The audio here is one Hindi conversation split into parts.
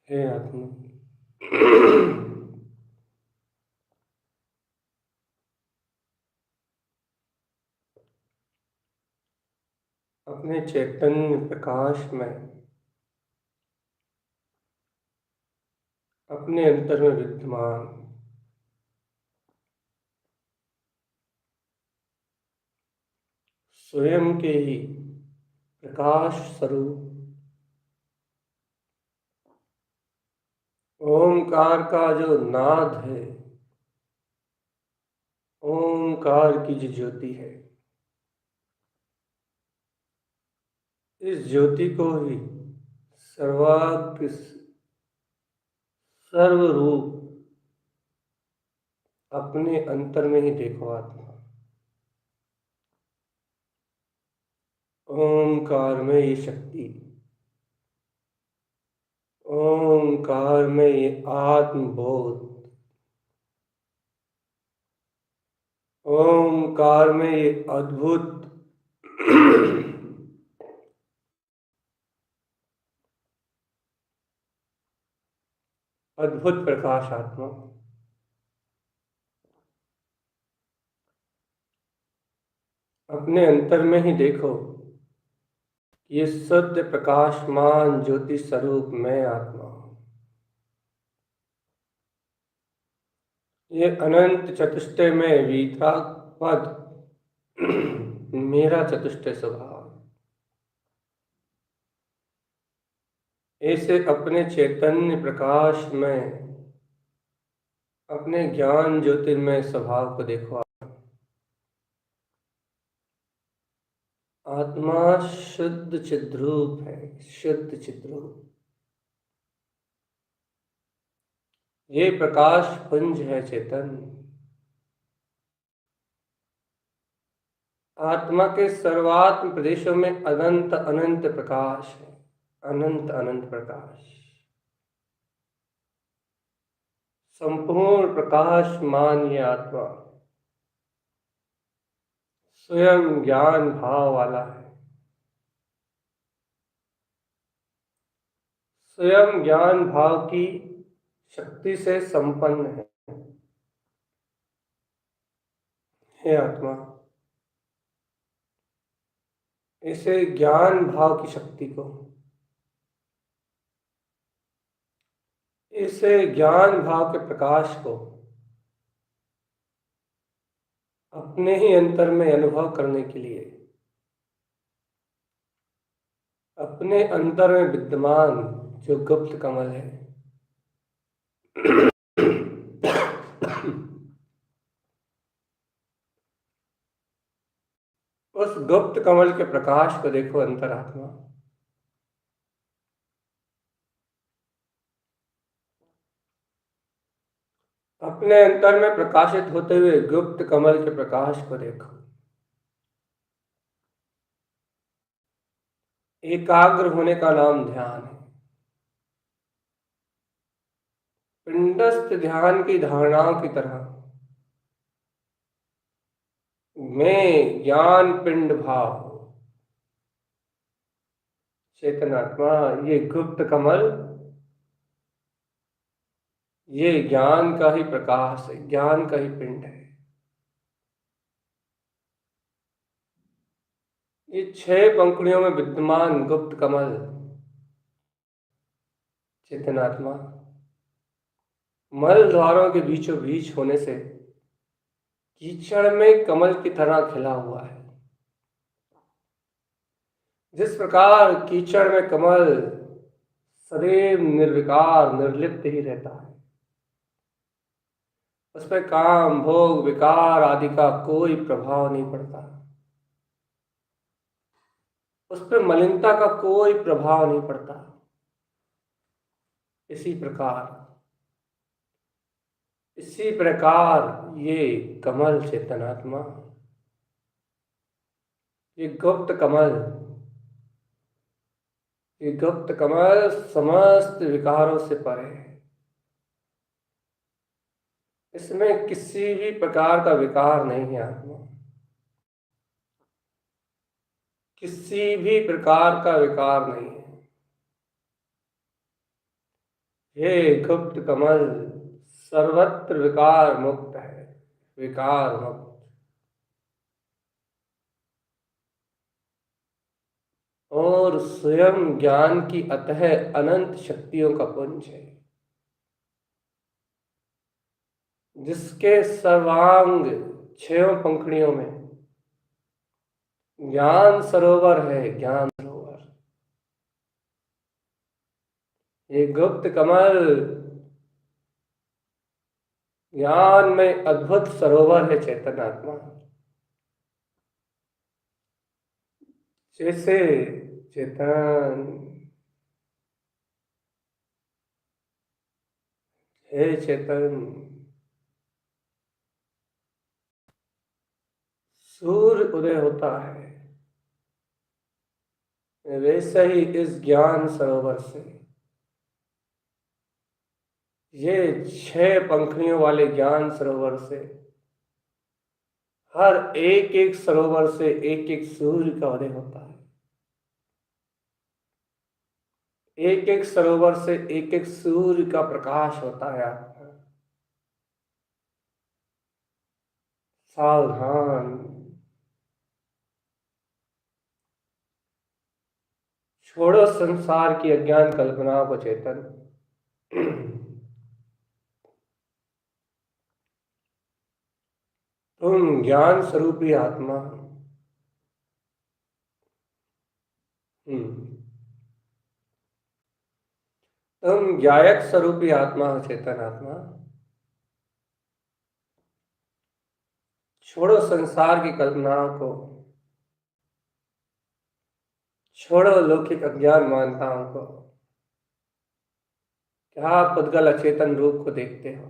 हे आत्मा, अपने चैतन्य प्रकाश में अपने अंतर में विद्यमान स्वयं के ही प्रकाश स्वरूप ओंकार का जो नाद है, ओंकार की जो ज्योति है, इस ज्योति को ही सर्वाग्र सर्वरूप अपने अंतर में ही देखो आत्मा। ओंकार में ये शक्ति, ओंकार में ये आत्मबोध, ओंकार में ये अद्भुत अद्भुत प्रकाश आत्मा। अपने अंतर में ही देखो, ये सत्य प्रकाशमान ज्योति स्वरूप मैं आत्मा हूं। ये अनंत चतुष्टय में वीतराग पद मेरा चतुष्टय स्वभाव। ऐसे अपने चैतन्य प्रकाश में अपने ज्ञान ज्योतिर्मय स्वभाव को देखो। आत्मा शुद्ध चिद्रूप है, शुद्ध चिद्रूप। ये प्रकाश पुंज है चैतन्य। आत्मा के सर्वात्म प्रदेशों में अनंत अनंत प्रकाश है, अनंत अनंत प्रकाश। संपूर्ण प्रकाश मान ये आत्मा स्वयं ज्ञान भाव वाला है, स्वयं ज्ञान भाव की शक्ति से संपन्न है। हे आत्मा, इसे ज्ञान भाव की शक्ति को, इसे ज्ञान भाव के प्रकाश को अपने ही अंतर में अनुभव करने के लिए, अपने अंतर में विद्यमान जो गुप्त कमल है, उस गुप्त कमल के प्रकाश को देखो अंतरात्मा। अपने अंतर में प्रकाशित होते हुए गुप्त कमल के प्रकाश को देखो। एकाग्र होने का नाम ध्यान है। पिंडस्थ ध्यान की धारणाओं की तरह मैं ज्ञान पिंड भाव चेतनात्मा, ये गुप्त कमल, ये ज्ञान का ही प्रकाश है, ज्ञान का ही पिंड है। ये 6 पंखुड़ियों में विद्यमान गुप्त कमल चेतनात्मा मल द्वारों के बीचों बीच होने से कीचड़ में कमल की तरह खिला हुआ है। जिस प्रकार कीचड़ में कमल सदैव निर्विकार निर्लिप्त ही रहता है, उस पर काम भोग विकार आदि का कोई प्रभाव नहीं पड़ता, उस पर मलिनता का कोई प्रभाव नहीं पड़ता। इसी प्रकार ये कमल चेतनात्मा, ये गुप्त कमल, ये गुप्त कमल समस्त विकारों से परे है। इसमें किसी भी प्रकार का विकार नहीं है आत्मा, किसी भी प्रकार का विकार नहीं है। ये गुप्त कमल सर्वत्र विकार मुक्त है, विकार मुक्त। और स्वयं ज्ञान की अतः अनंत शक्तियों का पुंज है, जिसके सर्वांग 6 पंखुड़ियों में ज्ञान सरोवर है, ज्ञान सरोवर। ये गुप्त कमल ज्ञान में अद्भुत सरोवर है चेतनात्मा। जैसे चेतन, हे चेतन, सूर्य उदय होता है, वैसे ही इस ज्ञान सरोवर से, ये 6 पंखुड़ियों वाले ज्ञान सरोवर से, हर एक एक सरोवर से एक एक सूर्य का उदय होता है। एक एक सरोवर से एक एक सूर्य का प्रकाश होता है आपका। सावधान, छोड़ो संसार की अज्ञान कल्पनाओं को चेतन। तुम ज्ञान स्वरूपी आत्मा। तुम ज्ञायक स्वरूपी आत्मा हो चेतन आत्मा। छोड़ो संसार की कल्पनाओं को, छोड़ो लौकिक अज्ञान मान्यताओं को। क्या पुद्गल अचेतन रूप को देखते हो?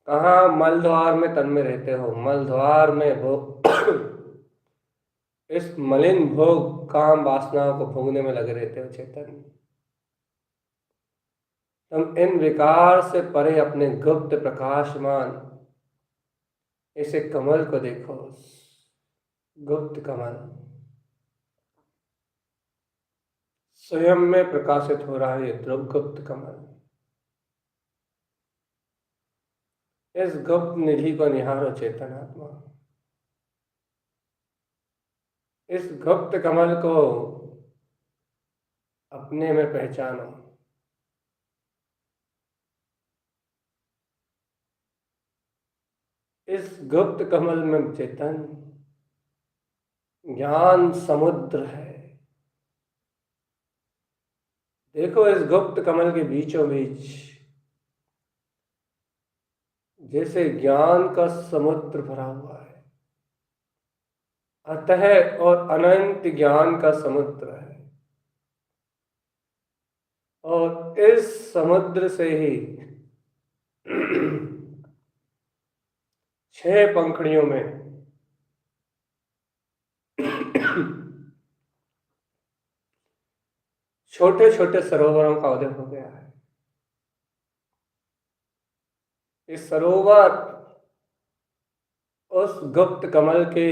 कहाँ मलद्वार में तन्मय रहते हो? मलद्वार में भोग इस मलिन भोग काम वासनाओं को भोगने में लगे रहते हो चेतन। तुम इन विकार से परे अपने गुप्त प्रकाशमान इसे कमल को देखो, गुप्त कमल स्वयं में प्रकाशित हो रहा है, ये ध्रुव गुप्त कमल। इस गुप्त निधि को निहारो चेतन आत्मा। इस गुप्त कमल को अपने में पहचानो। इस गुप्त कमल में चेतन ज्ञान समुद्र है। देखो इस गुप्त कमल के बीचों बीच जैसे ज्ञान का समुद्र भरा हुआ है, अतः और अनंत ज्ञान का समुद्र है। और इस समुद्र से ही 6 पंखुड़ियों में छोटे छोटे सरोवरों का उदय हो गया है। इस सरोवर उस गुप्त कमल के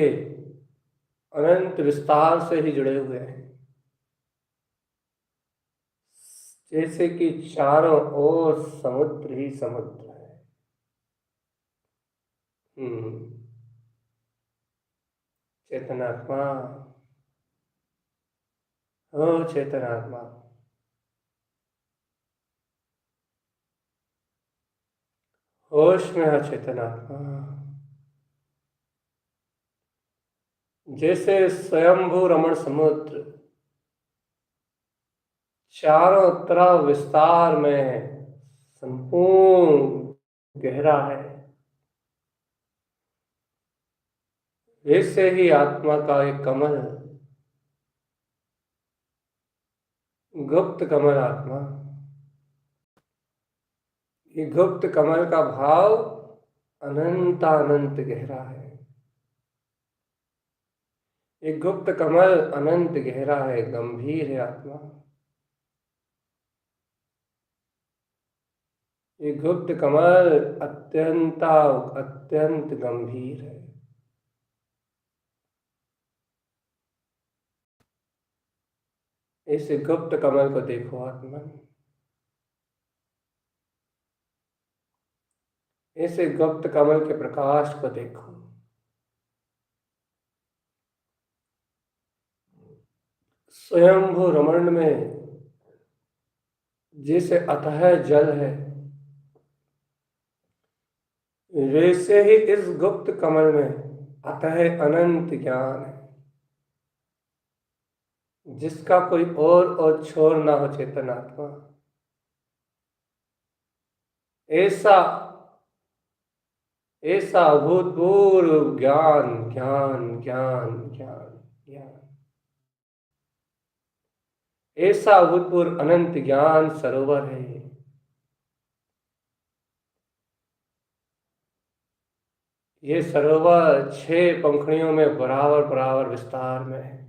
अनंत विस्तार से ही जुड़े हुए हैं, जैसे कि चारों ओर समुद्र ही समुद्र है। चेतनात्मा हो, चेतनात्मा होश में है। चेतनात्मा जैसे स्वयंभू रमण समुद्र चारों तरफ विस्तार में संपूर्ण गहरा है, वैसे ही आत्मा का एक कमल, गुप्त कमल आत्मा, ये गुप्त कमल का भाव अनंत अनंत गहरा है। ये गुप्त कमल अनंत गहरा है, गंभीर है आत्मा। ये गुप्त कमल अत्यंत गंभीर है। इस गुप्त कमल को देखो आत्मा, इस गुप्त कमल के प्रकाश को देखो। स्वयंभू रमण में जैसे अथाह जल है, वैसे ही इस गुप्त कमल में अथाह अनंत ज्ञान है, जिसका कोई और छोर ना हो। चेतन आत्मा ऐसा ऐसा अभूतपूर्व ज्ञान ज्ञान ज्ञान ज्ञान ज्ञान, ऐसा अभूतपूर्व अनंत ज्ञान सरोवर है। ये सरोवर 6 पंखुड़ियों में बराबर बराबर विस्तार में है।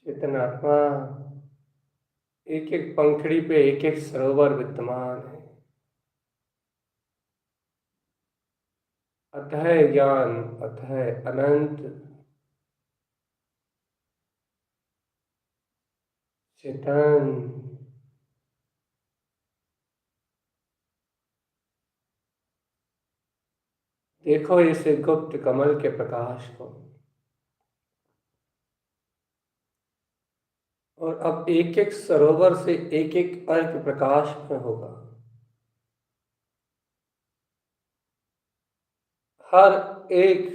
चेतन आत्मा एक एक पंखुड़ी पे एक एक सरोवर विद्यमान है। अथः ज्ञान, अथः अनंत चेतन। देखो इस गुप्त कमल के प्रकाश को, और अब एक एक सरोवर से एक एक अर्क प्रकाश में होगा। हर एक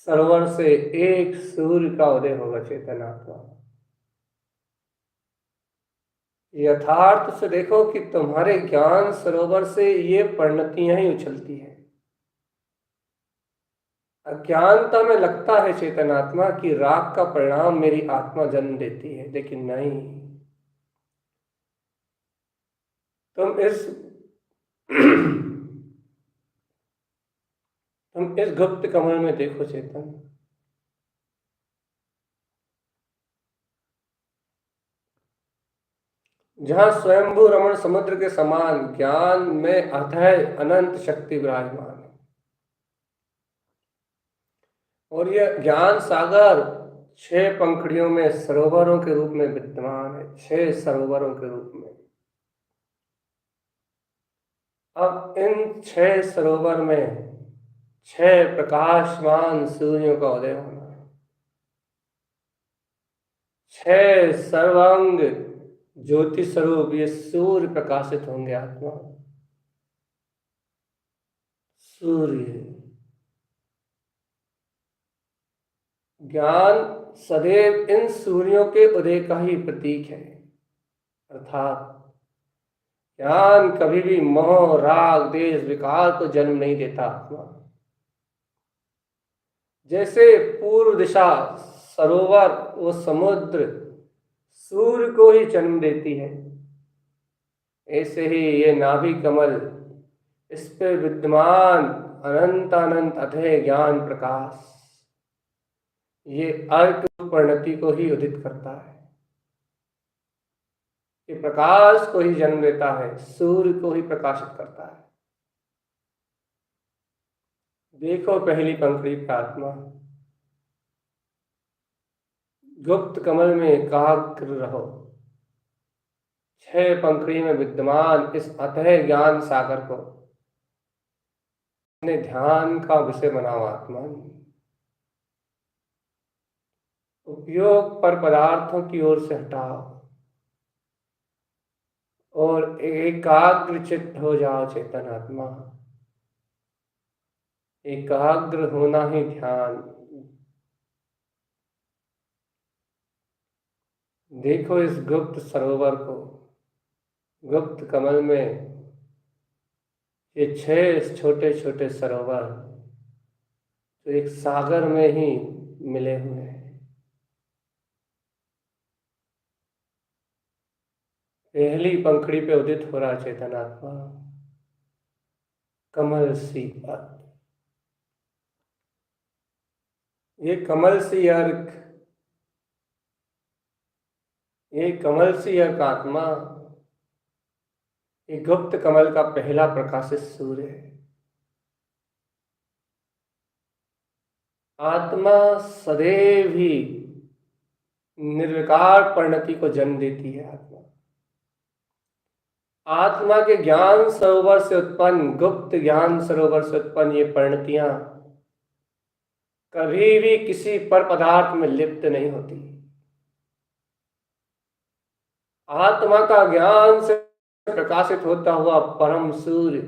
सरोवर से एक सूर्य का उदय होगा। चेतन आत्मा यथार्थ से देखो कि तुम्हारे ज्ञान सरोवर से ये परिणतियां ही उछलती हैं। अज्ञानता में लगता है चेतन आत्मा कि राग का परिणाम मेरी आत्मा जन्म देती है, लेकिन नहीं। तुम इस गुप्त कमल में देखो चेतन, जहां स्वयंभू रमण समुद्र के समान ज्ञान में अथाह अनंत शक्ति विराजमान है। और यह ज्ञान सागर 6 पंखुड़ियों में सरोवरों के रूप में विद्यमान है, 6 सरोवरों के रूप में। अब इन 6 सरोवर में 6 प्रकाशमान सूर्यों का उदय होना है। 6 सर्वांग ज्योति स्वरूप ये सूर्य प्रकाशित होंगे आत्मा। सूर्य ज्ञान सदैव इन सूर्यों के उदय का ही प्रतीक है। अर्थात ज्ञान कभी भी मोह, राग, देश, विकार को जन्म नहीं देता आत्मा। जैसे पूर्व दिशा सरोवर व समुद्र सूर्य को ही जन्म देती है, ऐसे ही ये नाभि कमल, इस पे विद्यमान अनंत अनंत अथय ज्ञान प्रकाश, ये अर्क परिणति को ही उदित करता है। ये प्रकाश को ही जन्म देता है, सूर्य को ही प्रकाशित करता है। देखो पहली पंक्ति पर आत्मा, गुप्त कमल में एकाग्र रहो। 6 पंखुड़ी में विद्यमान इस अथय ज्ञान सागर को अपने ध्यान का विषय बनाओ आत्मा। उपयोग पर पदार्थों की ओर से हटाओ और एकाग्र चित्त हो जाओ चेतन आत्मा। एकाग्र होना ही ध्यान। देखो इस गुप्त सरोवर को, गुप्त कमल में ये 6 छोटे छोटे सरोवर तो एक सागर में ही मिले हुए हैं। पहली पंखड़ी पे उदित हो रहा चेतन आत्मा, कमल सी अर्क। ये कमल सी अर्क, ये कमल सी अर्क आत्मा, ये गुप्त कमल का पहला प्रकाशित सूर्य है। आत्मा सदैव ही निर्विकार परिणति को जन्म देती है। आत्मा के ज्ञान सरोवर से उत्पन्न, गुप्त ज्ञान सरोवर से उत्पन्न ये परिणतियां कभी भी किसी पर पदार्थ में लिप्त नहीं होती। आत्मा का ज्ञान से प्रकाशित होता हुआ परम सूर्य,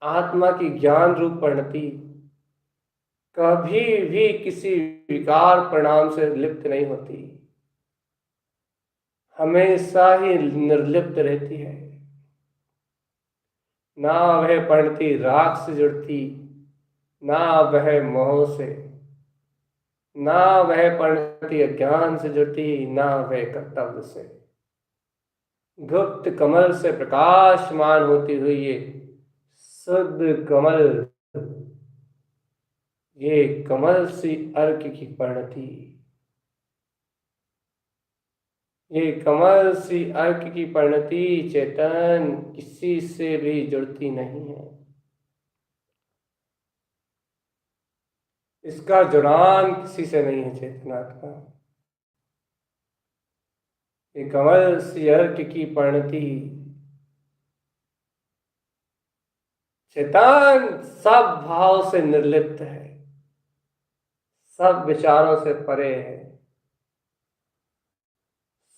आत्मा की ज्ञान रूप परिणति कभी भी किसी विकार परिणाम से लिप्त नहीं होती, हमेशा ही निर्लिप्त रहती है। ना वह परिणति राग से जुड़ती, ना वह मोह से, ना वह परिणति अज्ञान से जुड़ती, ना वह कर्तव्य से। गुप्त कमल से प्रकाशमान होती हुई ये शुद्ध कमल, ये कमल सी अर्क की परिणति, ये कमल सी अर्क की परिणति चेतन किसी से भी जुड़ती नहीं है। इसका जुड़ान किसी से नहीं है चेतनाथ का। ये कमल सी अर्क की परिणति चेतन सब भाव से निर्लिप्त है, सब विचारों से परे है,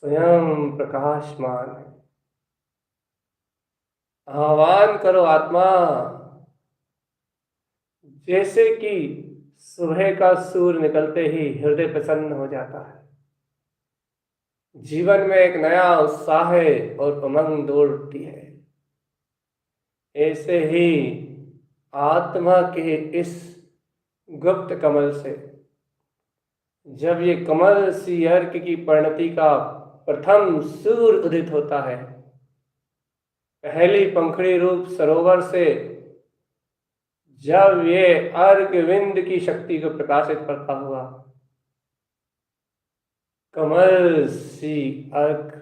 स्वयं प्रकाशमान है। आह्वान करो आत्मा, जैसे कि सुबह का सूर्य निकलते ही हृदय प्रसन्न हो जाता है, जीवन में एक नया उत्साह और उमंग दौड़ उठती है, ऐसे ही आत्मा के इस गुप्त कमल से जब ये कमल सी अर्क की परिणति का प्रथम सूर्य उदित होता है, पहली पंखड़ी रूप सरोवर से जब ये अर्क विंद की शक्ति को प्रकाशित करता हुआ कमल सी अर्क,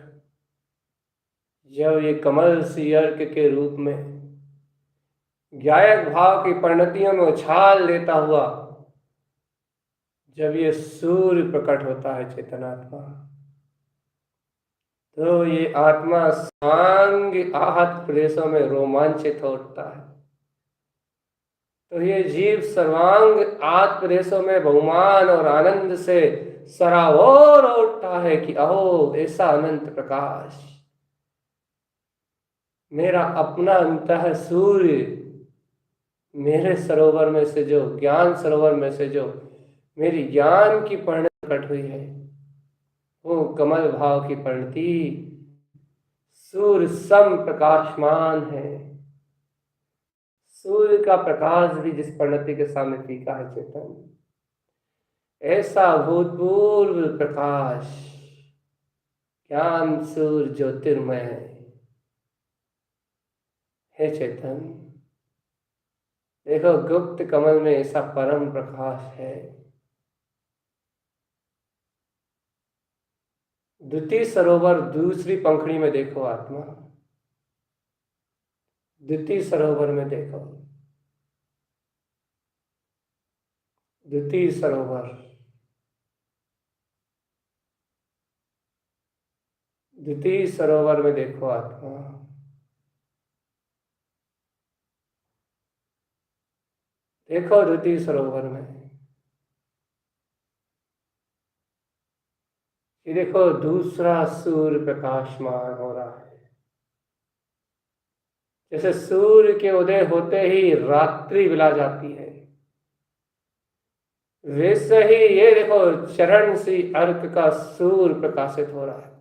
जब ये कमल सी अर्क के रूप में गायक भाव की परिणतियों में उछाल लेता हुआ जब ये सूर्य प्रकट होता है चेतनात्मा, तो ये आत्मा सांग आहत प्रदेशों में रोमांचित हो उठता है। तो ये जीव सर्वांग आत्मदेशों में बहुमान और आनंद से सराबोर उठता है कि अहो ऐसा अनंत प्रकाश, मेरा अपना अंतः सूर्य मेरे सरोवर में से जो ज्ञान सरोवर में से जो मेरी ज्ञान की परिणति प्रकट हुई है, वो कमल भाव की परिणति सूर्य सम प्रकाशमान है। सूर्य का प्रकाश भी जिस परिणति के सामने फीका है चेतन, ऐसा भूतपूर्व प्रकाश ज्ञान सूर्य ज्योतिर्मय है चेतन। देखो गुप्त कमल में ऐसा परम प्रकाश है। द्वितीय सरोवर दूसरी पंखड़ी में देखो आत्मा, द्वितीय सरोवर में देखो, द्वितीय सरोवर, द्वितीय सरोवर में देखो आत्मा। देखो द्वितीय सरोवर में, ये देखो दूसरा सूर्य प्रकाशमान हो रहा है। जैसे सूर्य के उदय होते ही रात्रि विला जाती है, वैसे ही ये देखो चरण सी अर्क का सूर्य प्रकाशित हो रहा है।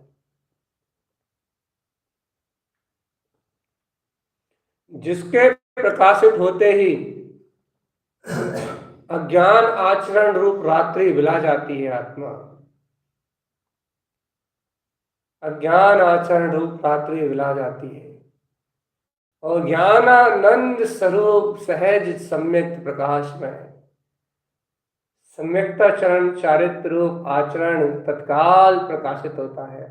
जिसके प्रकाशित होते ही अज्ञान आचरण रूप रात्रि विला जाती है आत्मा, अज्ञान आचरण रूप रात्रि विला जाती है और ज्ञानानंद स्वरूप सहज सम्यक प्रकाश में सम्यक्ता चरण चारित्र रूप आचरण तत्काल प्रकाशित होता है।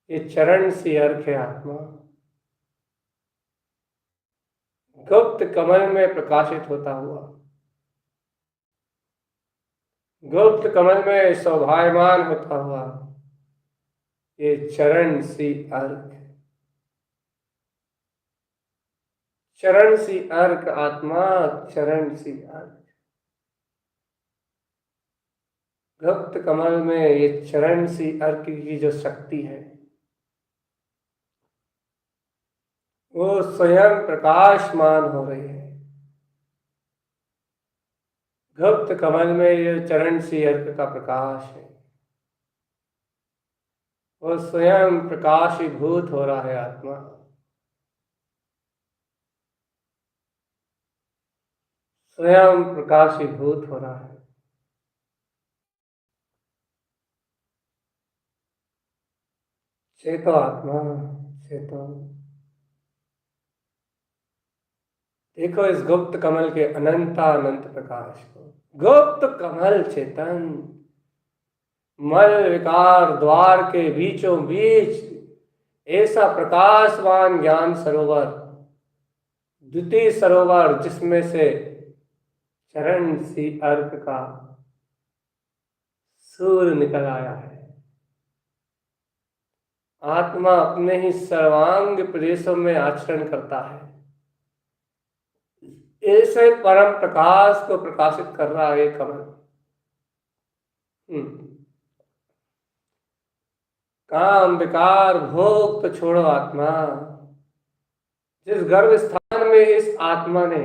ये चरण सी अर्घ है आत्मा, गुप्त कमल में प्रकाशित होता हुआ, गुप्त कमल में शोभायमान होता हुआ ये चरण सी अर्घ, चरण सी अर्घ आत्मा, चरण सी अर्घ। गुप्त कमल में ये चरण सी अर्घ की जो शक्ति है वो स्वयं प्रकाशमान हो रही है। गुप्त कमल में ये चरण सी अर्घ का प्रकाश है, वो स्वयं प्रकाशीभूत हो रहा है आत्मा, स्वयं प्रकाशीभूत हो रहा है। चेतो आत्मा, चेतो। देखो इस गुप्त कमल के अनंतानंत प्रकाश को। गुप्त कमल चेतन, मल विकार द्वार के बीचों बीच ऐसा प्रकाशवान ज्ञान सरोवर, द्वितीय सरोवर जिसमें से चरण सी अर्घ का सूर्य निकल आया है। आत्मा अपने ही सर्वांग प्रदेशों में आचरण करता है, ऐसे परम प्रकाश को प्रकाशित कर रहा है कमल। काम विकार भोग तो छोड़ो आत्मा, जिस गर्भ स्थान में इस आत्मा ने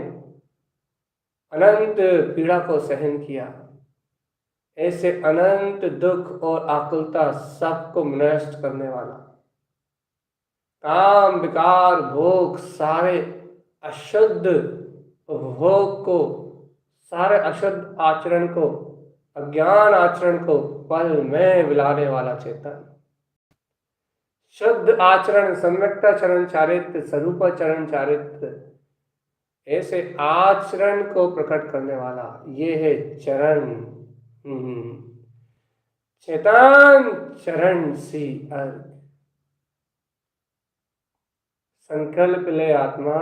अनंत पीड़ा को सहन किया, ऐसे अनंत दुख और आकुलता सबको नष्ट करने वाला काम विकार भोग, सारे अशुद्ध उपभोग को, सारे अशुद्ध आचरण को, अज्ञान आचरण को पल में विलाने वाला चेतन, शुद्ध आचरण, सम्यक्ता चरण चारित्र, स्वरूप चरण चारित्र, ऐसे आचरण को प्रकट करने वाला ये है चरण। चेतन चरण सी अर्घ। संकल्प ले आत्मा,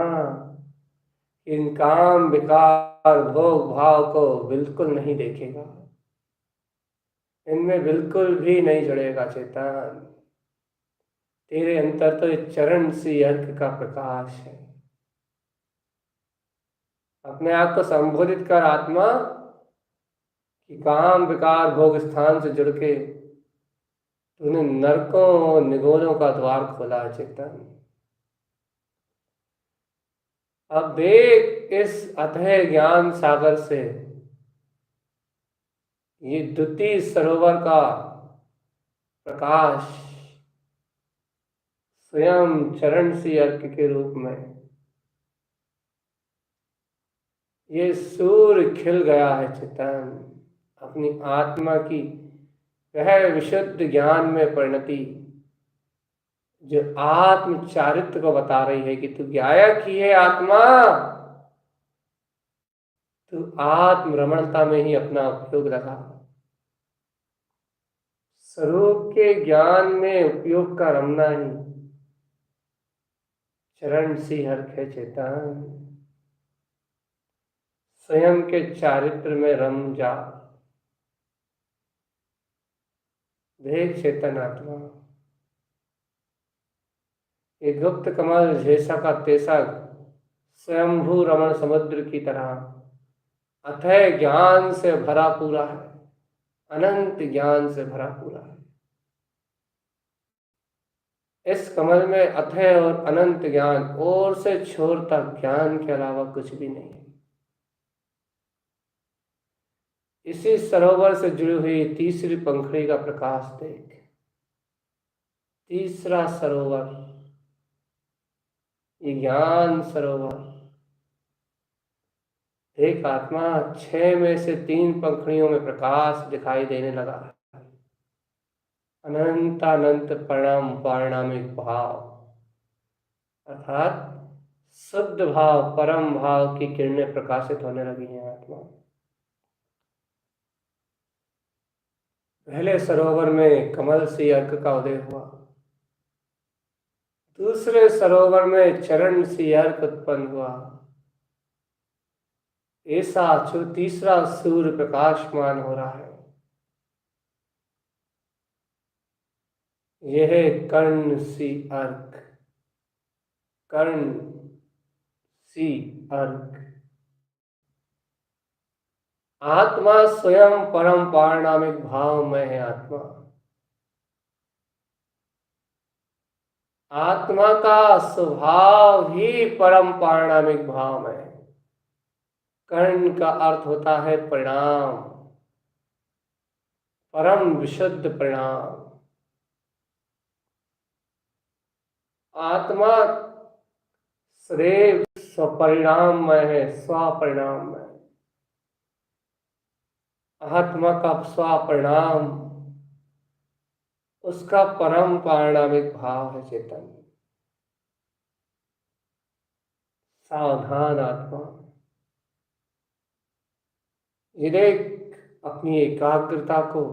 इन काम विकार भोग भाव को बिल्कुल नहीं देखेगा, इनमें बिल्कुल भी नहीं जुड़ेगा चेतन। तेरे अंतर तो चरण सी अर्घ का प्रकाश है, अपने आप को संबोधित कर आत्मा कि काम विकार भोग स्थान से जुड़ के तूने नरकों और निगोरों का द्वार खोला है चेतन। अब देख इस अथय ज्ञान सागर से ये द्वितीय सरोवर का प्रकाश स्वयं चरण सी अर्क के रूप में ये सूर्य खिल गया है चेतन। अपनी आत्मा की वह विशुद्ध ज्ञान में परिणति जो आत्म चारित्र को बता रही है कि तू गायक ही है आत्मा, तू आत्म रमणता में ही अपना उपयोग लगा। स्वरूप के ज्ञान में उपयोग का रमना ही चरण सी हर्ष है चेतन। स्वयं के चारित्र में रम जा। देख चेतन आत्मा ये गुप्त कमल जैसा का तैसा स्वयंभू रमण समुद्र की तरह अथय ज्ञान से भरा पूरा है, अनंत ज्ञान से भरा पूरा है। इस कमल में अथय और अनंत ज्ञान, और से छोर तक ज्ञान के अलावा कुछ भी नहीं है। इसी सरोवर से जुड़ी हुई तीसरी पंखड़ी का प्रकाश देख। तीसरा सरोवर ये ज्ञान सरोवर देख आत्मा 6 में से 3 पंखड़ियों में प्रकाश दिखाई देने लगा है। अनंत अनंत परिणाम पारिणामिक भाव अर्थात शुद्ध भाव परम भाव की किरणें प्रकाशित होने लगी हैं आत्मा। पहले सरोवर में कमल सी अर्क का उदय हुआ, दूसरे सरोवर में चरण सी अर्क उत्पन्न हुआ, ऐसा जो तीसरा सूर्य प्रकाशमान हो रहा है यह कर्ण सी अर्क। कर्ण सी अर्क आत्मा स्वयं परम पारिणामिक भाव में है। आत्मा का स्वभाव ही परम पारिणामिक भाव में है। कर्ण का अर्थ होता है परिणाम, परम विशुद्ध परिणाम। आत्मा सदैव स्वपरिणाम में है, स्वपरिणाम में। आत्मा का स्वपरिणाम उसका परम पारिणामिक भाव है चेतन। सावधान आत्मा यदि अपनी एकाग्रता को,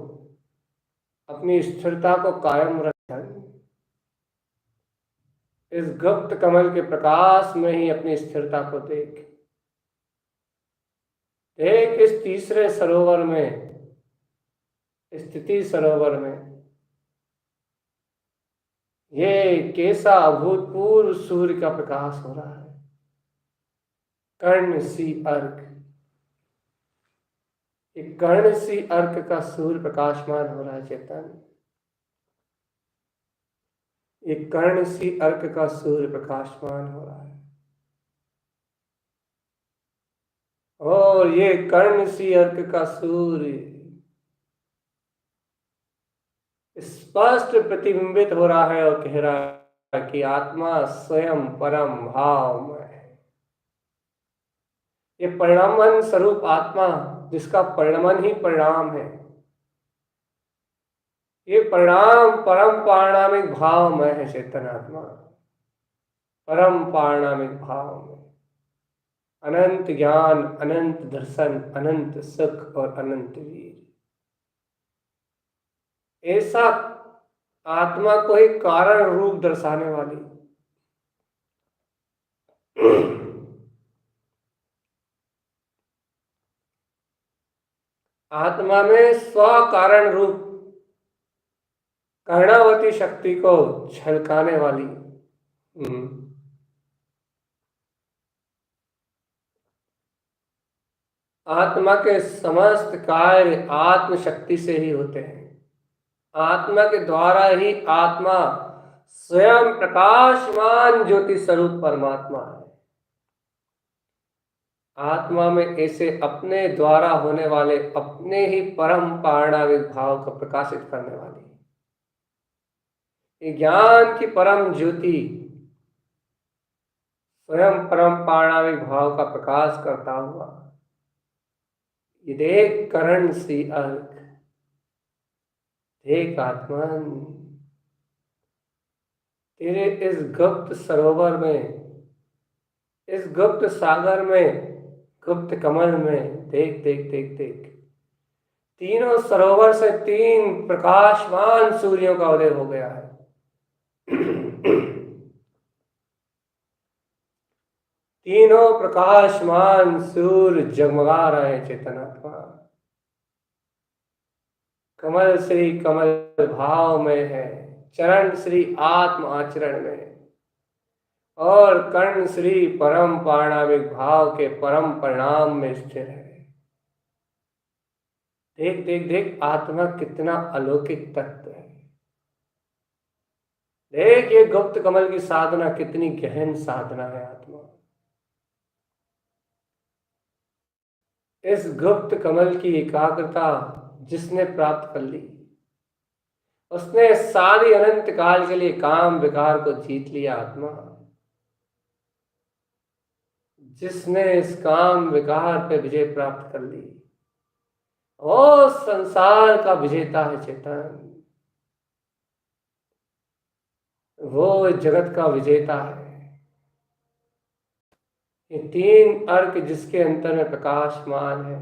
अपनी स्थिरता को कायम रखें, इस गुप्त कमल के प्रकाश में ही अपनी स्थिरता को देख। देख इस तीसरे सरोवर में, स्थिति सरोवर में ये कैसा अभूतपूर्व सूर्य का प्रकाश हो रहा है। कर्ण सी अर्क, कर्ण सी अर्क का सूर्य प्रकाशमान हो रहा है चेतन। एक कर्ण सी अर्क का सूर्य प्रकाशमान हो रहा है और ये कर्ण सी अर्क का सूर्य स्पष्ट प्रतिबिंबित हो रहा है और कह रहा है कि आत्मा स्वयं परम भाव में है। ये परिणामन स्वरूप आत्मा जिसका परिणमन ही परिणाम है, ये परिणाम परम पारिणामिक भाव में है चेतन आत्मा। परम पारिणामिक भाव में अनंत ज्ञान, अनंत दर्शन, अनंत सुख और अनंत वीर। ऐसा आत्मा को ही कारण रूप दर्शाने वाली आत्मा में स्व कारण रूप कर्णावती शक्ति को छलकाने वाली आत्मा के समस्त कार्य आत्म शक्ति से ही होते हैं। आत्मा के द्वारा ही आत्मा स्वयं प्रकाशमान ज्योति स्वरूप परमात्मा है। आत्मा में ऐसे अपने द्वारा होने वाले अपने ही परम पारणाविक भाव को प्रकाशित करने वाली ये ज्ञान की परम ज्योति स्वयं परम पारणाविक भाव का प्रकाश करता हुआ ये देख करण सी अर्क, देख आत्मन तेरे इस गुप्त सरोवर में, इस गुप्त सागर में, गुप्त कमल में देख देख देख देख तीनों सरोवर से 3 प्रकाशमान सूर्यों का उदय हो गया है। तीनों प्रकाशमान सूर्य जगमगा रहे हैं चेतनात्मा। कमल श्री कमल भाव में है, चरण श्री आत्म आचरण में, और कर्ण श्री परम पारणाविक भाव के परम परिणाम में स्थिर है। देख देख देख आत्मा कितना अलौकिक तत्व है। देख ये गुप्त कमल की साधना कितनी गहन साधना है। आत्मा इस गुप्त कमल की एकाग्रता जिसने प्राप्त कर ली उसने सारी अनंत काल के लिए काम विकार को जीत लिया। आत्मा जिसने इस काम विकार पे विजय प्राप्त कर ली वो संसार का विजेता है चेतन, वो जगत का विजेता है। ये 3 अर्क जिसके अंतर में प्रकाशमान है,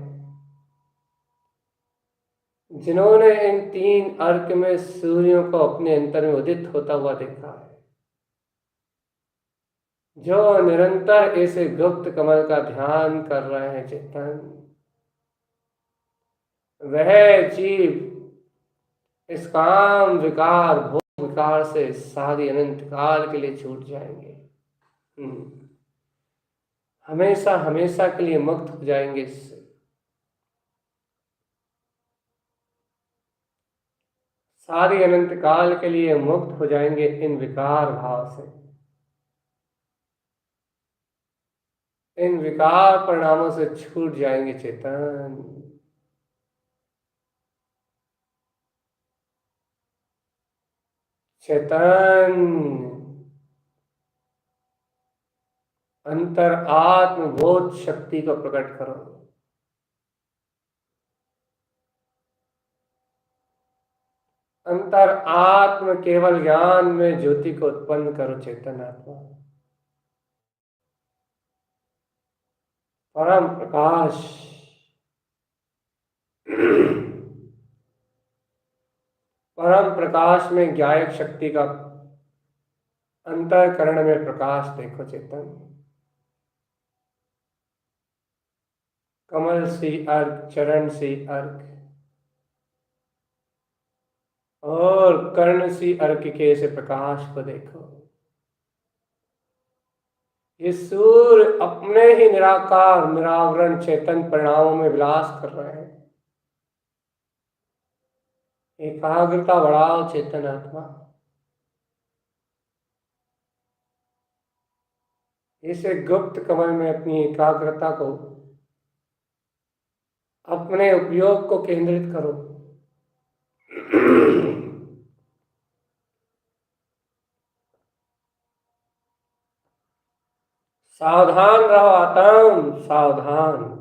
जिन्होंने इन 3 अर्क में सूर्यों को अपने अंतर में उदित होता हुआ देखा है, जो निरंतर ऐसे गुप्त कमल का ध्यान कर रहे हैं चेतन, वह जीव इस काम विकार भोग विकार से सारी अनंत काल के लिए छूट जाएंगे। हमेशा हमेशा के लिए मुक्त हो जाएंगे इससे। सारी अनंत काल के लिए मुक्त हो जाएंगे इन विकार भाव से, इन विकार परिणामों से छूट जाएंगे चेतन। चेतन अंतर आत्मबोध शक्ति को प्रकट करो। अंतर आत्म केवल ज्ञान में ज्योति को उत्पन्न करो चेतन आत्मा। परम प्रकाश परम प्रकाश में ज्ञायक शक्ति का अंतःकरण में प्रकाश देखो चेतन। कमल सी अर्घ, चरण सी अर्घ और कर्ण सी अर्घ के से प्रकाश को देखो। ये सूर्य अपने ही निराकार निरावरण चेतन परिणामों में विलास कर रहे हैं। एकाग्रता बढ़ाओ चेतन आत्मा। इसे गुप्त कमल में अपनी एकाग्रता को, अपने उपयोग को केंद्रित करो। सावधान रहो आत्म, सावधान।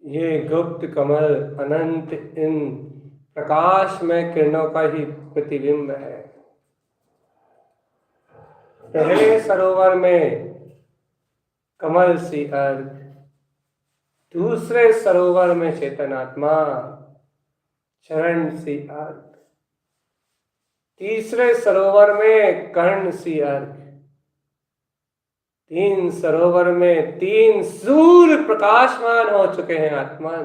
ये गुप्त कमल अनंत इन प्रकाश में किरणों का ही प्रतिबिंब है। पहले सरोवर में कमल सी अर्घ। दूसरे सरोवर में चेतन आत्मा, चरण सी अर्घ। तीसरे सरोवर में कर्ण सी अर्घ। 3 सरोवर में 3 सूर्य प्रकाशमान हो चुके हैं आत्मा।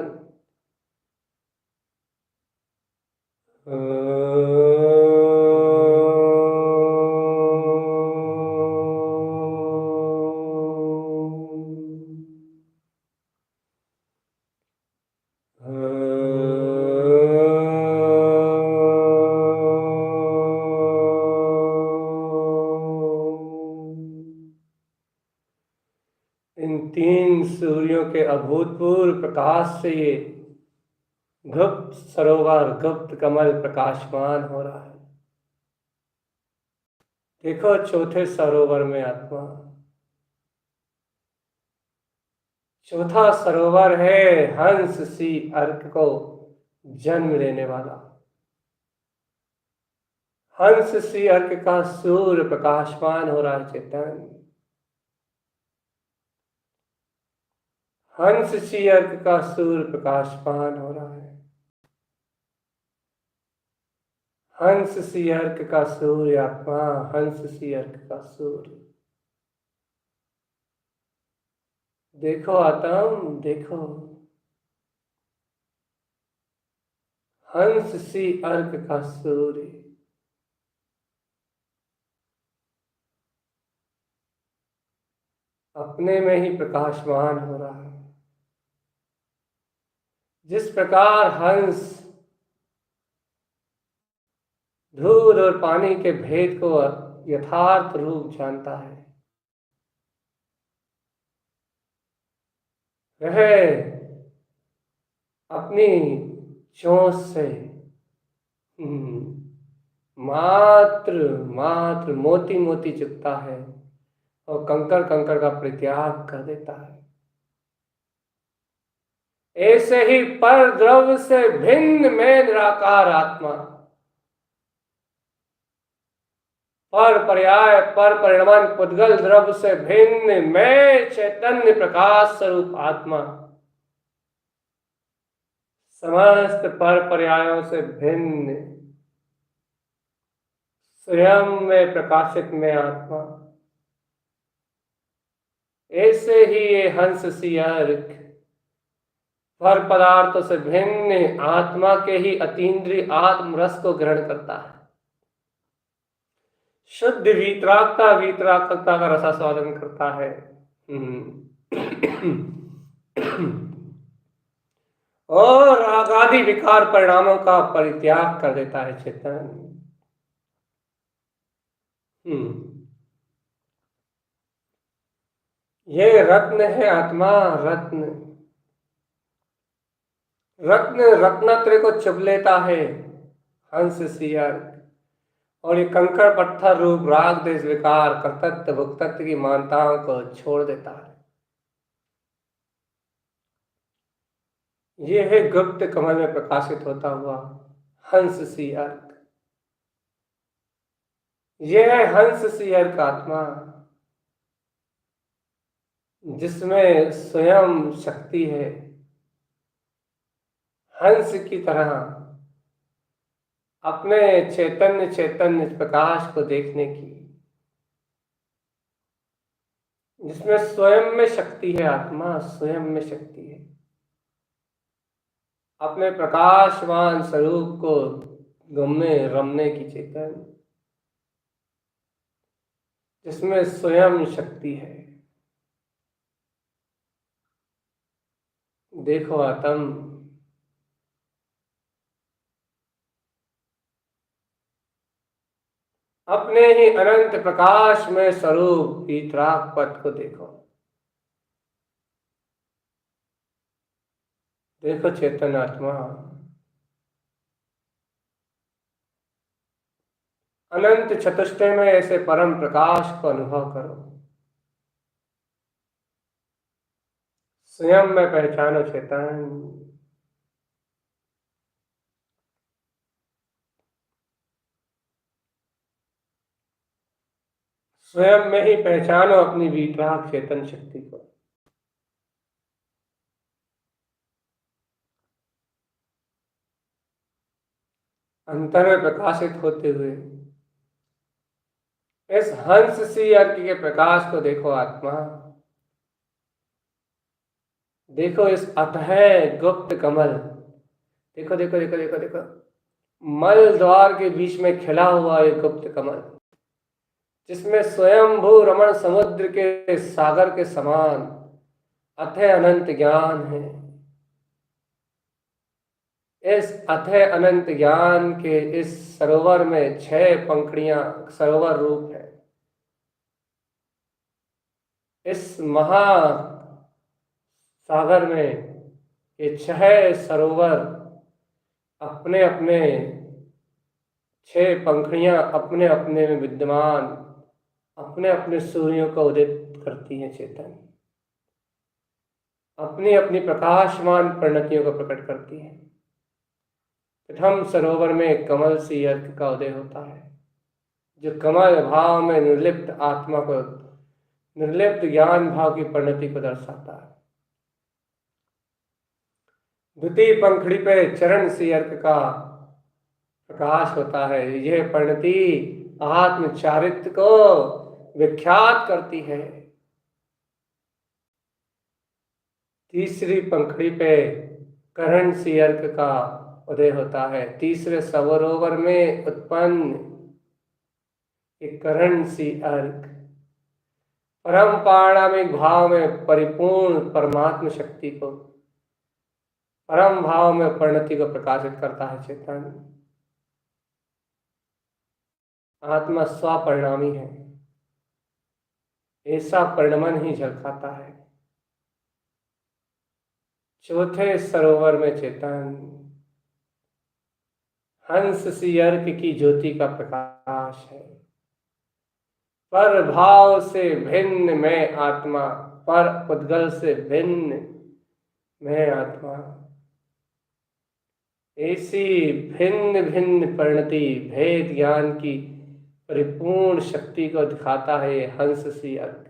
इन 3 सूर्यों के अभूतपूर्व प्रकाश से ये गुप्त सरोवर, गुप्त कमल प्रकाशमान हो रहा है। देखो चौथे सरोवर में आत्मा, चौथा सरोवर है हंस सी अर्क को जन्म देने वाला। हंस सी अर्क का सूर्य प्रकाशमान हो रहा है चेतन। हंस सी अर्क का सूर्य प्रकाशमान हो रहा है। हंस सी अर्क का सूर्य आत्मा, हंस सी अर्क का सूर्य। देखो आत्म, देखो हंस सी अर्क का सूर्य। अपने में ही प्रकाशमान हो रहा है। जिस प्रकार हंस दूध और पानी के भेद को यथार्थ रूप जानता है, वह अपनी चोंच से मात्र मात्र मोती मोती चुगता है और कंकड़ कंकड़ का परित्याग कर देता है। ऐसे ही पर द्रव्य से भिन्न में निराकार आत्मा, पर पर्याय पर परिणमन पुद्गल द्रव्य से भिन्न में चैतन्य प्रकाश स्वरूप आत्मा, समस्त पर पर्यायों से भिन्न स्वयं में प्रकाशित में आत्मा। ऐसे ही ये हंस सी अर्क पर पदार्थों से भिन्न आत्मा के ही अतीन्द्रिय आत्मरस को ग्रहण करता है। शुद्ध वीतरागता वीतरागता का रसास्वादन करता है। और आगादि विकार परिणामों का परित्याग कर देता है चेतन। ये रत्न है आत्मा, रत्न। रत्न रत्नत्रय को चुभ लेता है हंस सी अर्क, और ये कंकड़ पत्थर रूप राग देश विकार कर्तृत्व भुक्तत्व की मानताओं को छोड़ देता है। ये है गुप्त कमल में प्रकाशित होता हुआ हंस सी अर्क। यह है हंस सी अर्क आत्मा, जिसमें स्वयं शक्ति है हंस की तरह अपने चैतन्य चैतन्य प्रकाश को देखने की, जिसमें स्वयं में शक्ति है आत्मा, स्वयं में शक्ति है अपने प्रकाशवान स्वरूप को गमने रमने की चेतन, जिसमें स्वयं शक्ति है। देखो आत्म, अपने ही अनंत प्रकाश में स्वरूप वीतराग पथ को देखो। देखो चेतन आत्मा, अनंत चतुष्टय में ऐसे परम प्रकाश को अनुभव करो। स्वयं में पहचानो चेतन। स्वयं में ही पहचानो अपनी वीतराग चेतन शक्ति को। अंतर में प्रकाशित होते हुए इस हंस सी अर्क के प्रकाश को देखो आत्मा। देखो इस अथह गुप्त कमल, देखो देखो देखो देखो देखो, मल द्वार के बीच में खिला हुआ एक गुप्त कमल, जिसमें स्वयंभू रमण समुद्र के सागर के समान अथय अनंत ज्ञान है। इस अथय अनंत ज्ञान के इस सरोवर में 6 पंखुड़ियां सरोवर रूप है। इस महा सागर में ये 6 सरोवर अपने अपने 6 पंखुड़ियां अपने अपने में विद्यमान अपने अपने सूर्यों को उदित करती हैं। चेतन अपनी अपनी प्रकाशमान परिणतियों को प्रकट करती हैं। प्रथम सरोवर में कमल सी अर्क का उदय होता है, जो कमल भाव में निर्लिप्त आत्मा को, निर्लिप्त ज्ञान भाव की परिणति को दर्शाता है। द्वितीय पंखुड़ी पे चरण सी अर्क का प्रकाश होता है। यह परिणति आत्म चारित्र को विख्यात करती है। तीसरी पंखुड़ी पे करण सी अर्क का उदय होता है। तीसरे सरोवर में उत्पन्न एक करण सी अर्क परम पारणामिक भाव में परिपूर्ण परमात्म शक्ति को, परम भाव में परिणति को प्रकाशित करता है। चेतन आत्मा स्वपरिणामी है, ऐसा परिणमन ही झलकाता है। चौथे सरोवर में चेतन हंस सी अर्क की ज्योति का प्रकाश है। पर भाव से भिन्न मैं आत्मा, पर उद्गल से भिन्न मैं आत्मा, ऐसी भिन्न भिन्न परिणति भेद ज्ञान की परिपूर्ण शक्ति को दिखाता है। हंस सी अर्क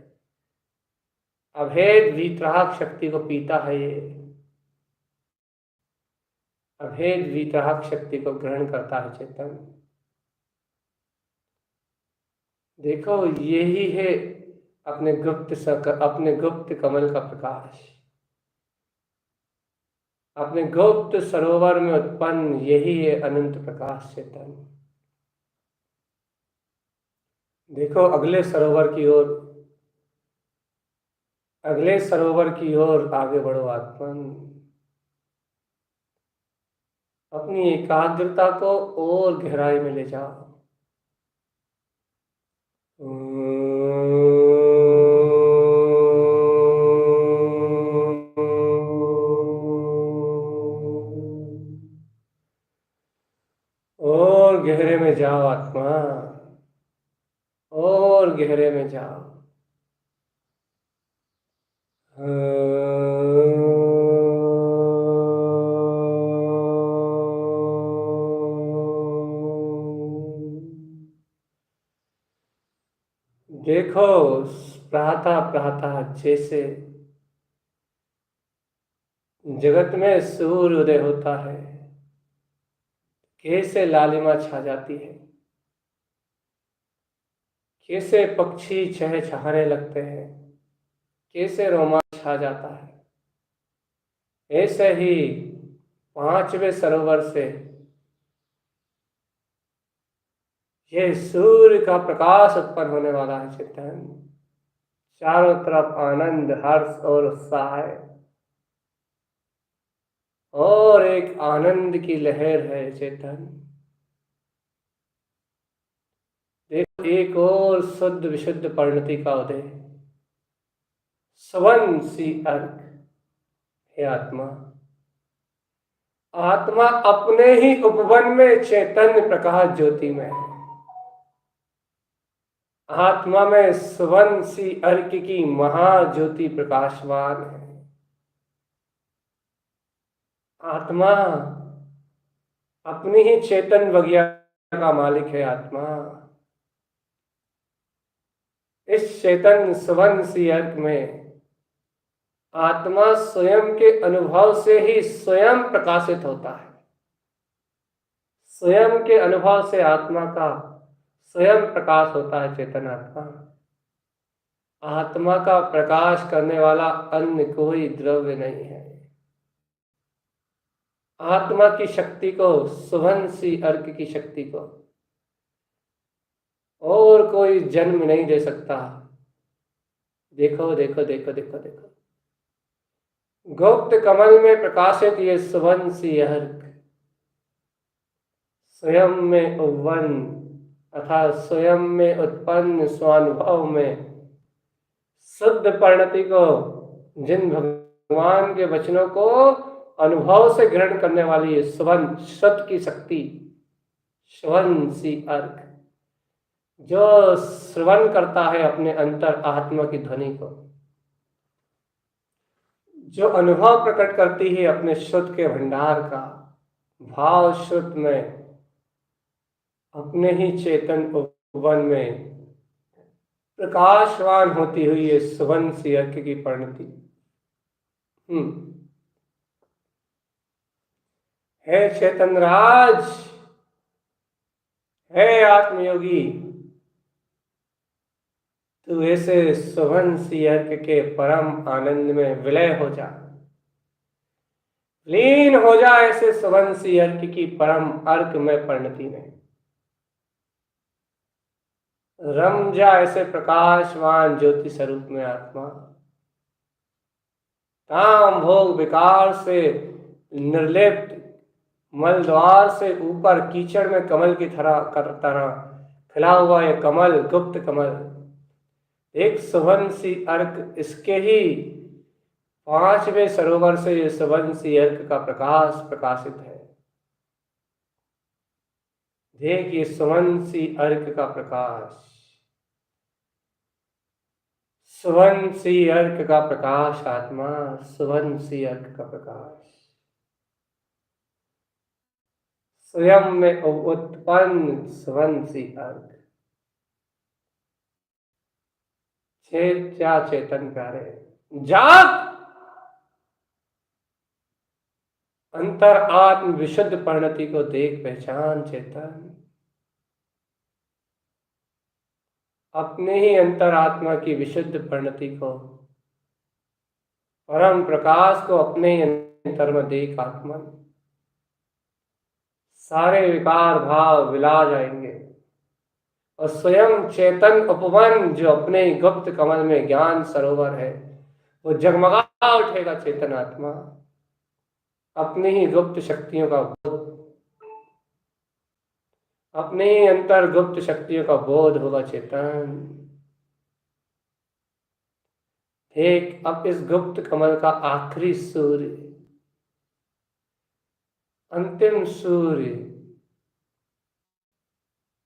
अभेद वीतराग शक्ति को पीता है। ये अभेद वीतराग शक्ति को ग्रहण करता है। चेतन देखो, यही है अपने गुप्त कमल का प्रकाश, अपने गुप्त सरोवर में उत्पन्न यही है अनंत प्रकाश। चेतन देखो अगले सरोवर की ओर आगे बढ़ो आत्मन। अपनी एकाग्रता को और गहराई में ले जाओ। और गहरे में जाओ आत्मा, और गहरे में जाओ। देखो प्रातः प्रातः जैसे जगत में सूर्य उदय होता है, कैसे लालिमा छा जाती है, कैसे पक्षी चहचहाने लगते हैं, कैसे रोमांच छा जाता है। ऐसे ही 5वें सरोवर से यह सूर्य का प्रकाश उत्पन्न होने वाला है। चेतन चारों तरफ आनंद, हर्ष और उत्साह है, और एक आनंद की लहर है। चेतन देखो एक और शुद्ध विशुद्ध परिणति का उदय, सवन सी अर्क है आत्मा। आत्मा अपने ही उपवन में चैतन्य प्रकाश ज्योति में है। आत्मा में सुवन सी अर्क की महाज्योति प्रकाशवान है। आत्मा अपनी ही चेतन विज्ञान का मालिक है। आत्मा इस चेतन सुवंशी अर्क में आत्मा स्वयं के अनुभव से ही स्वयं प्रकाशित होता है। स्वयं के अनुभव से आत्मा का स्वयं प्रकाश होता है। चेतन आत्मा, आत्मा का प्रकाश करने वाला अन्य कोई द्रव्य नहीं है। आत्मा की शक्ति को, सुवंशी अर्क की शक्ति को और कोई जन्म नहीं दे सकता। देखो देखो देखो देखो देखो, गुप्त कमल में प्रकाशित ये सुवंशी अर्क स्वयं में उवन अर्थात स्वयं में उत्पन्न स्वानुभव में शुद्ध परिणति को, जिन भगवान के वचनों को अनुभव से ग्रहण करने वाली ये सुवन शुद्ध की शक्ति, सुवंशी अर्क जो श्रवण करता है अपने अंतर आत्मा की ध्वनि को, जो अनुभव प्रकट करती है अपने शुद्ध के भंडार का, भाव शुद्ध में अपने ही चेतन उपवन में प्रकाशवान होती हुई ये सुवंशी अर्क की परिणति। हे चेतन राज, हे आत्मयोगी, तू ऐसे सुवंशी अर्क के परम आनंद में विलय हो जा, लीन हो जा ऐसे सुवंशी अर्क की परम अर्क में परिणति में, रम जा ऐसे प्रकाशवान ज्योति स्वरूप में आत्मा। काम भोग विकार से निर्लिप्त मल द्वार से ऊपर कीचड़ में कमल की तरह फैला हुआ यह कमल, गुप्त कमल, एक सुवंशी अर्क, इसके ही 5वें सरोवर से ये सुवंशी अर्क का प्रकाश प्रकाशित है। देखिए सुवंशी अर्क का प्रकाश, सुवंशी अर्क का प्रकाश आत्मा, सुवंशी अर्क का प्रकाश स्वयं में उत्पन्न सुवंशी अर्क। क्या चेतन प्यारे, जाग, अंतर आत्म विशुद्ध परिणति को देख, पहचान चेतन, अपने ही अंतर आत्मा की विशुद्ध परिणति को, परम प्रकाश को अपने ही अंतर में देख आत्मा, सारे विकार भाव विला जाएंगे और स्वयं चेतन उपवन जो अपने ही गुप्त कमल में ज्ञान सरोवर है वो जगमगा उठेगा। चेतन आत्मा अपनी ही गुप्त शक्तियों का बोध, अपने ही अंतर गुप्त शक्तियों का बोध होगा चेतन। एक अब इस गुप्त कमल का आखिरी सूर्य, अंतिम सूर्य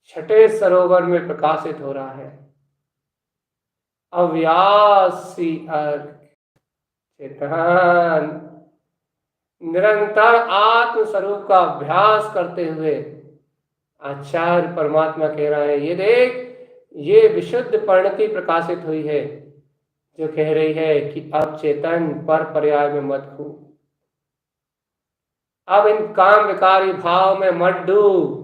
छठे सरोवर में प्रकाशित हो रहा है। अव्यासी अर्क, चेतन निरंतर आत्म स्वरूप का अभ्यास करते हुए आचार्य परमात्मा कह रहा है, ये देख, ये विशुद्ध परिणति प्रकाशित हुई है जो कह रही है कि अब चेतन पर पर्याय में मत हो, अब इन काम विकारी भाव में मत डूब,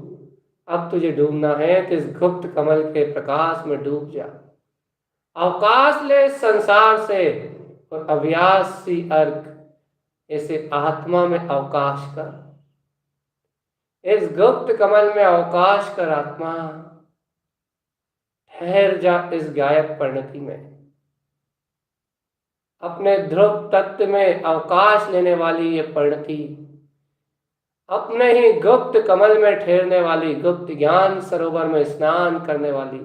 अब तुझे डूबना है तो इस गुप्त कमल के प्रकाश में डूब जा, अवकाश ले संसार से और अव्यासी अर्क ऐसे आत्मा में अवकाश कर, इस गुप्त कमल में अवकाश कर आत्मा, ठहर जा इस गायब परिणति में, अपने ध्रुव तत्व में अवकाश लेने वाली ये परिणति, अपने ही गुप्त कमल में ठहरने वाली, गुप्त ज्ञान सरोवर में स्नान करने वाली,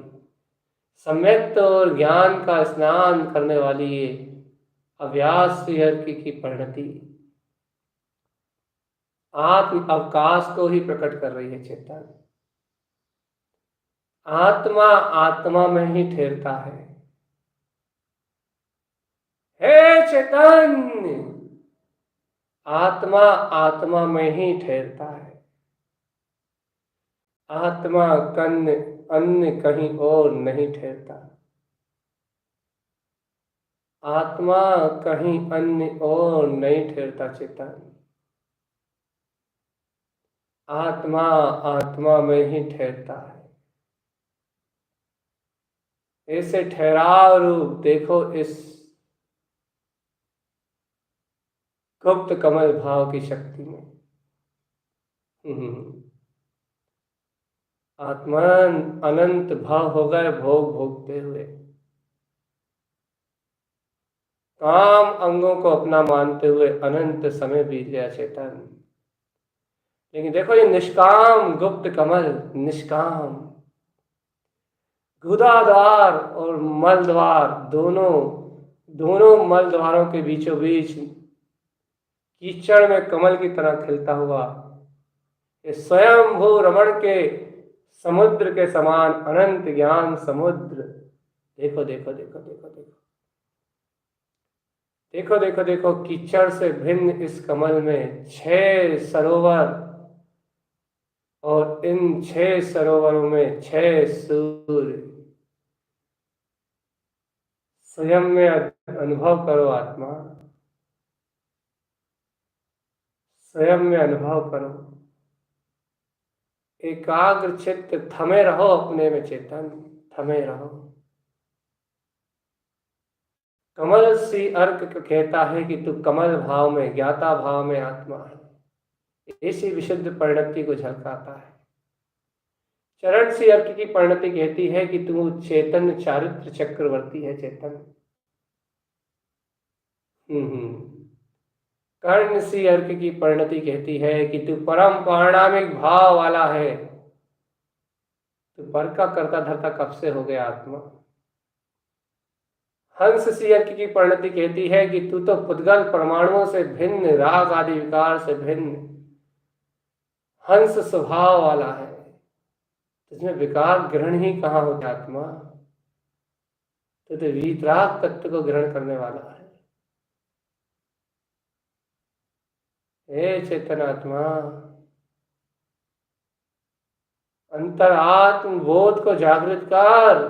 सम्यक्त और ज्ञान का स्नान करने वाली ये अव्यासी अर्क की परिणति आत्म अवकाश को ही प्रकट कर रही है। चेतन आत्मा आत्मा में ही ठहरता है। हे चेतन, आत्मा आत्मा में ही ठहरता है। आत्मा कन्न अन्य कहीं और नहीं ठहरता। आत्मा कहीं अन्य और नहीं ठहरता चेतन। आत्मा आत्मा में ही ठहरता है। ऐसे ठहराव रूप देखो इस गुप्त कमल भाव की शक्ति में। आत्मान अनंत भाव हो गए भोग भोगते हुए, काम अंगों को अपना मानते हुए अनंत समय बीत गया चेतन। लेकिन देखो ये निष्काम गुप्त कमल, निष्काम गुदाद्वार और मल द्वार दोनों मल द्वारों के बीचों बीच कीचड़ में कमल की तरह खिलता हुआ ये स्वयं भू रमण के समुद्र के समान अनंत ज्ञान समुद्र। देखो देखो देखो देखो देखो देखो देखो देखो कीचड़ से भिन्न इस कमल में 6 सरोवर, और इन 6 सरोवरों में 6 सूर्य। स्वयं में अनुभव करो आत्मा, स्वयं में अनुभव करो। एकाग्र चित्त थमे रहो अपने में चेतन, थमे रहो। कमल सी अर्क कहता है कि तू कमल भाव में, ज्ञाता भाव में आत्मा है। ऐसी विशुद्ध परिणति को झलकाता है। चरण सी अर्क की परिणति कहती है कि तू चेतन चारित्र चक्रवर्ती है चेतन। कर्ण सी अर्क की परिणति कहती है कि तू परम पारणामिक भाव वाला है। तू पर का करता धरता कब से हो गया आत्मा। हंस सी अर्क की परिणति कहती है कि तू तो पुद्गल परमाणुओं से भिन्न, राग आदि विकार से भिन्न हंस स्वभाव वाला है। इसमें विकार ग्रहण ही कहाँ होता आत्मा। तो वीतराग तत्व को ग्रहण करने वाला है। हे चेतन आत्मा, अंतरात्म बोध को जागृत कर।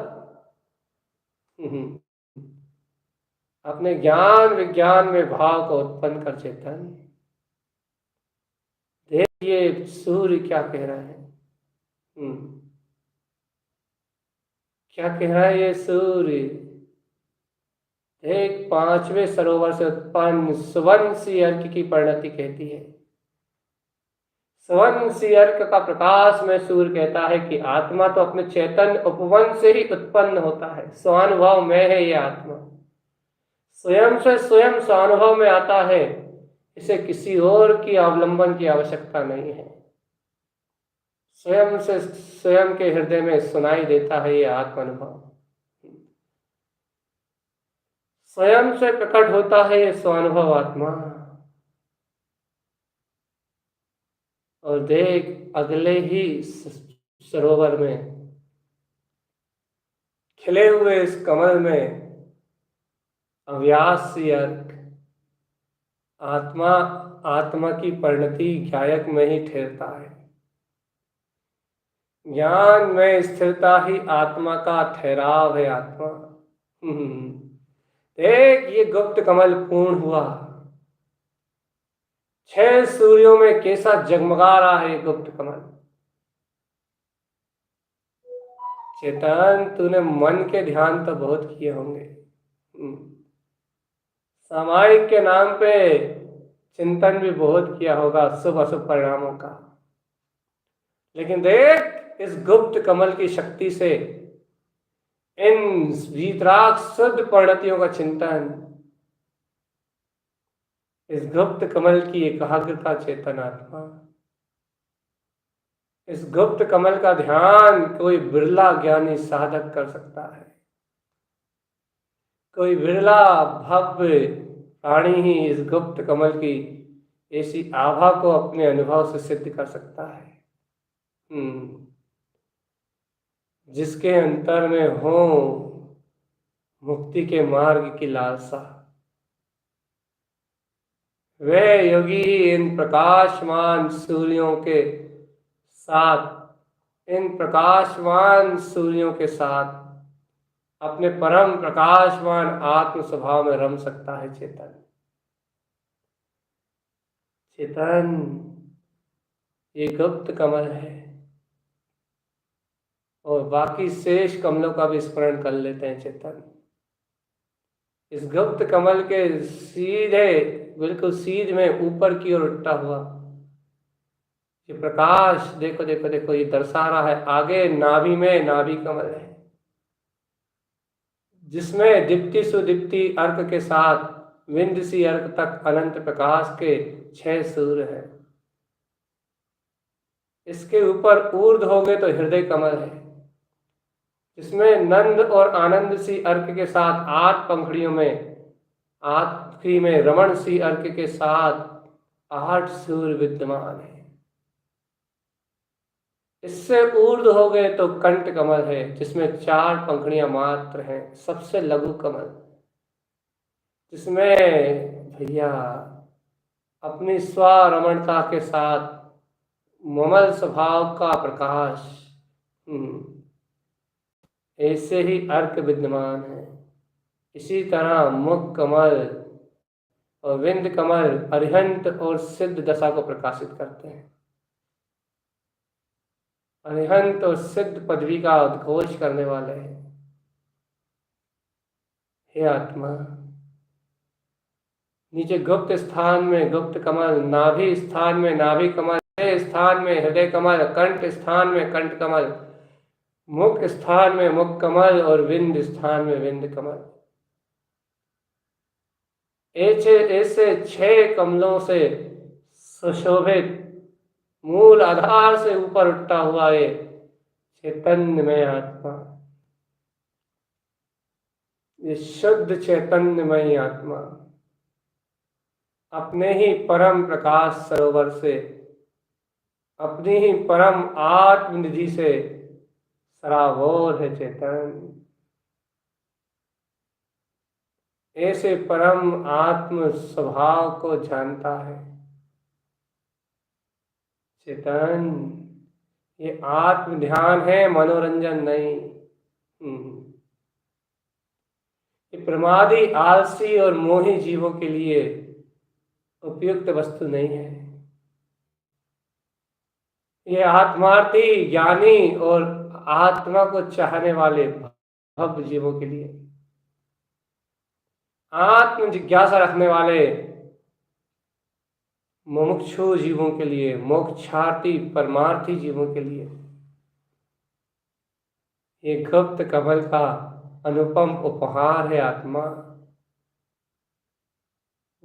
अपने ज्ञान विज्ञान में भाव को उत्पन्न कर चेतन। देखिए सूर्य क्या कह रहा है। क्या कह रहा है ये सूर्य। एक 5वें सरोवर से उत्पन्न सुवर्ण सी अर्क की परिणति कहती है। सुवर्ण सी अर्क का प्रकाश में सूर्य कहता है कि आत्मा तो अपने चैतन्य उपवन से ही उत्पन्न होता है। स्वानुभव में है ये आत्मा, स्वयं से स्वयं स्वानुभव में आता है। इसे किसी और की अवलंबन की आवश्यकता नहीं है। स्वयं से स्वयं के हृदय में सुनाई देता है ये आत्मानुभव। स्वयं से प्रकट होता है ये स्वानुभव आत्मा। और देख अगले ही सरोवर में खिले हुए इस कमल में अव्यास सी अर्क आत्मा की परिणति ज्ञायक में ही ठहरता है। ज्ञान में स्थिरता ही आत्मा का ठहराव है आत्मा। देख ये गुप्त कमल पूर्ण हुआ। 6 सूर्यों में कैसा जगमगा रहा है गुप्त कमल। चेतन तूने मन के ध्यान तो बहुत किए होंगे, सामायिक के नाम पे चिंतन भी बहुत किया होगा शुभ अशुभ परिणामों का। लेकिन देख इस गुप्त कमल की शक्ति से इन वीतराग शुद्ध परिणतियों का चिंतन, इस गुप्त कमल की एकाग्रता चेतन आत्मा, इस गुप्त कमल का ध्यान कोई बिरला ज्ञानी साधक कर सकता है। कोई बिरला भव्य प्राणी ही इस गुप्त कमल की ऐसी आभा को अपने अनुभव से सिद्ध कर सकता है। जिसके अंतर में हो मुक्ति के मार्ग की लालसा, वे योगी इन प्रकाशमान सूर्यों के साथ, इन प्रकाशमान सूर्यों के साथ अपने परम प्रकाशमान आत्म स्वभाव में रम सकता है चेतन। चेतन ये गुप्त कमल है, और बाकी शेष कमलों का भी स्मरण कर लेते हैं चेतन। इस गुप्त कमल के सीधे बिल्कुल सीध में ऊपर की ओर उठता हुआ ये प्रकाश, देखो देखो देखो, ये दर्शा रहा है आगे नाभि में नाभि कमल है, जिसमें दीप्ति सुदीप्ति अर्क के साथ विंध्य अर्क तक अनंत प्रकाश के 6 सूर्य हैं। इसके ऊपर ऊर्ध्व हो गए तो हृदय कमल है, जिसमें नंद और आनंद सी अर्क के साथ 8 पंखुड़ियों में, आखिरी में रमण सी अर्क के साथ 8 सूर्य विद्यमान है। इससे ऊर्ध्व हो गए तो कंठ कमल है, जिसमें 4 पंखुड़ियां मात्र हैं, सबसे लघु कमल, जिसमें भैया अपनी स्वरमणता के साथ ममल स्वभाव का प्रकाश ऐसे ही अर्क विद्यमान है। इसी तरह मुख कमल और विंद कमल अरिहंत और सिद्ध दशा को प्रकाशित करते हैं। अरिहंत और सिद्ध पदवी का उद्घोष करने वाले हैं। हे आत्मा, नीचे गुप्त स्थान में गुप्त कमल, नाभि स्थान में नाभि कमल, हृदय स्थान में हृदय कमल, कंठ स्थान में कंठ कमल, मुख स्थान में मुख कमल और विंद स्थान में विंद कमल। ऐसे 6 कमलों से सुशोभित मूल आधार से ऊपर उठता हुआ ये चैतन्यमय आत्मा, ये शुद्ध चैतन्यमय आत्मा अपने ही परम प्रकाश सरोवर से, अपनी ही परम आत्मनिधि से सराबोर है चेतन। ऐसे परम आत्म स्वभाव को जानता है चेतन। ये आत्म ध्यान है, मनोरंजन नहीं। ये प्रमादी, आलसी और मोही जीवों के लिए उपयुक्त वस्तु नहीं है। ये आत्मार्थी, ज्ञानी और आत्मा को चाहने वाले भव्य जीवों के लिए, आत्म जिज्ञासा रखने वाले मुमुक्षु जीवों के लिए, मोक्षार्थी परमार्थी जीवों के लिए ये गुप्त कमल का अनुपम उपहार है आत्मा।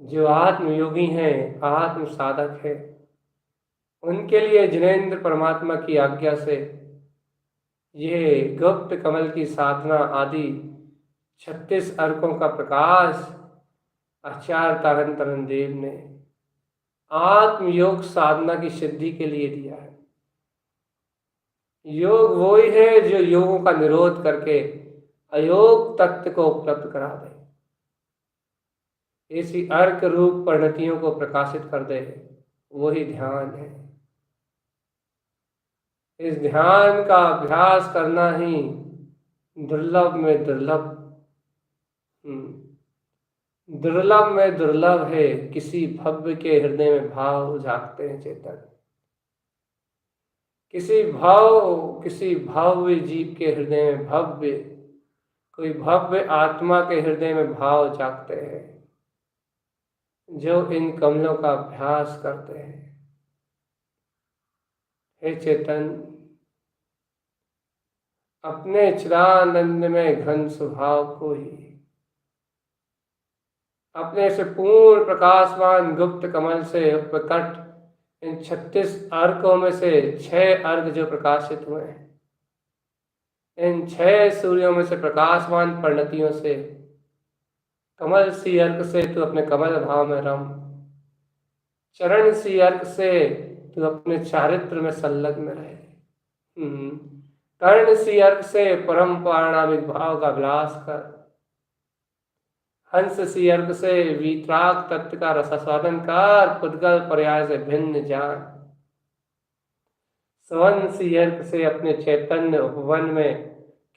जो आत्मयोगी हैं, आत्म साधक है, उनके लिए जिनेंद्र परमात्मा की आज्ञा से ये गुप्त कमल की साधना आदि 36 अर्कों का प्रकाश आचार्य तारण तरण देव ने आत्मयोग साधना की सिद्धि के लिए दिया है। योग वो ही है जो योगों का निरोध करके अयोग तत्व को उपलब्ध करा दे, ऐसी अर्क रूप परिणतियों को प्रकाशित कर दे, वही ध्यान है। इस ध्यान का अभ्यास करना ही दुर्लभ में दुर्लभ, दुर्लभ में दुर्लभ है। किसी भव्य के हृदय में भाव जागते हैं चेतन। किसी भव्य जीव के हृदय में भव्य, कोई भव्य आत्मा के हृदय में भाव जागते हैं, जो इन कमलों का अभ्यास करते हैं। हे चेतन, अपने चिदानंद में घन स्वभाव को ही अपने से पूर्ण प्रकाशमान गुप्त कमल से प्रकट इन 36 अर्कों में से 6 अर्क जो प्रकाशित हुए हैं, इन 6 सूर्यों में से प्रकाशमान परिणतियों से कमल सी अर्क से तू अपने कमल भाव में रम, चरण सी अर्क से तू अपने चारित्र में संलग्न रहे, कर्ण सी अर्क से परम पारणामिक भाव का विलास कर, हंस सी अर्क से वीतराग तत्व का रसास्वादन कर, पुद्गल पर्याय से भिन्न जान, स्वन सी अर्क से अपने चैतन्य उपवन में